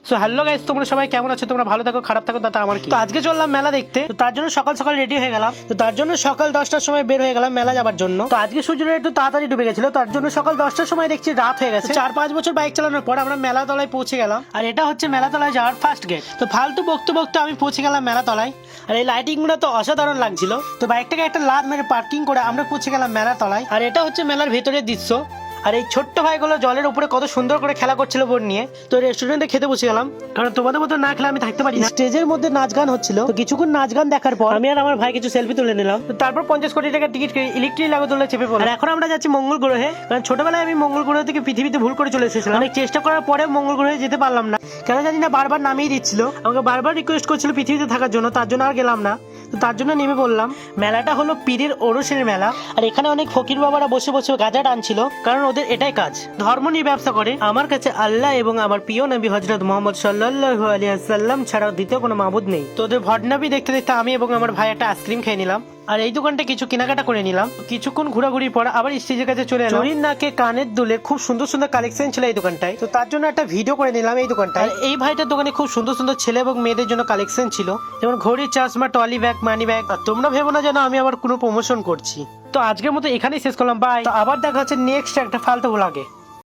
So hello guys, তোমরা সবাই কেমন আছো? তোমরা ভালো থাকো খারাপ থাকো তাতে আমার কি। তো আজকে চললাম মেলা দেখতে। তো তার জন্য সকাল সকাল রেডি হয়ে গেলাম। তো তার জন্য সকাল 10টার সময় বের হয়ে গেলাম মেলা যাবার জন্য। তো আজকে সূর্যটা একটু তাড়াতাড়ি ডুবে গেছিল, তার জন্য সকাল 10টার সময় দেখছি রাত হয়ে গেছে। 4-5 বছর বাইক চালানোর পর আমরা মেলা তলায় পৌঁছে গেলাম। আর এটা হচ্ছে মেলা তলায় যাওয়ার ফার্স্ট গেট। তো ফালতু বকতে বকতে আমি পৌঁছে গেলাম মেলা তলায়। আর এই লাইটিং গুলো তো অসাধারণ লাগছিল। তো বাইকটাকে একটা লাত মেরে পার্কিং করে আমরা পৌঁছে গেলাম মেলা তলায়। আর এটা হচ্ছে মেলার ভেতরের দৃশ্য। আর এই ছোট্ট ভাইগুলো জলের উপরে কত সুন্দর করে খেলা করছিল বোট নিয়ে। তো রেস্টুরেন্টে খেতে বসে গেলাম, কারণ তোমাদের মতো না খেলে আমি থাকতে পারি না। স্টেজের মধ্যে নাচ গান হচ্ছিল। তো কিছুক্ষণ নাচ গান দেখার পর আমি আর আমার ভাই কিছু সেলফি তুলে নিলাম। তো তারপর 50 কোটি টাকার টিকিট কেটে ইলেকট্রিক নাগরদোলায় চেপে পড়লাম। আর এখন আমরা যাচ্ছি মঙ্গল গ্রহে, কারণ ছোটবেলায় আমি মঙ্গল গ্রহ থেকে পৃথিবীতে ভুল করে চলে এসেছিলাম। অনেক চেষ্টা করার পরে মঙ্গল গ্রহে যেতে পারলাম না, কেন জানি না। বারবার নামিয়ে দিচ্ছিল, আমাকে বারবার রিকোয়েস্ট করছিল পৃথিবীতে থাকার জন্য, তার জন্য আর গেলাম না। তো তার জন্য নেমে পড়লাম। মেলাটা হলো পীরের ওরসের মেলা। আর এখানে অনেক ফকির বাবারা বসে বসে গাঁজা টানছিল, কারণ ওদের এটাই কাজ, ধর্ম নিয়ে ব্যবসা করে। আমার কাছে আল্লাহ এবং আমার প্রিয় নবী হযরত মুহাম্মদ সাল্লাল্লাহু আলাইহি ওয়াসাল্লাম ছাড়াও দ্বিতীয় কোনো মাবুদ নেই। তো ওদের ভডনাবি দেখতে দেখতে আমি এবং আমার ভাই একটা আইসক্রিম খেয়ে নিলাম। আর এই দোকানটা কিছু কেনাকাটা করে নিলাম। কিছুক্ষণ ঘোরাঘুরির পর আবার স্টেজের কাছে চলে এলাম। চুরির নাকে কানের দুলে খুব সুন্দর সুন্দর কালেকশন ছিল এই দোকানটায়। তো তার জন্য একটা ভিডিও করে নিলাম এই দোকানটায়। এই ভাইটার দোকানে খুব সুন্দর সুন্দর ছেলে এবং মেয়েদের জন্য কালেকশন ছিল, যেমন ঘড়ি, চশমা, টলি ব্যাগ, মানি ব্যাগ। আর তোমরা ভেবো না যেন আমি আবার কোনো প্রমোশন করছি। তো আজকের মতো এখানেই শেষ করলাম, বাই। তো আবার দেখা হচ্ছে নেক্সট একটা ফালতু ব্লগে।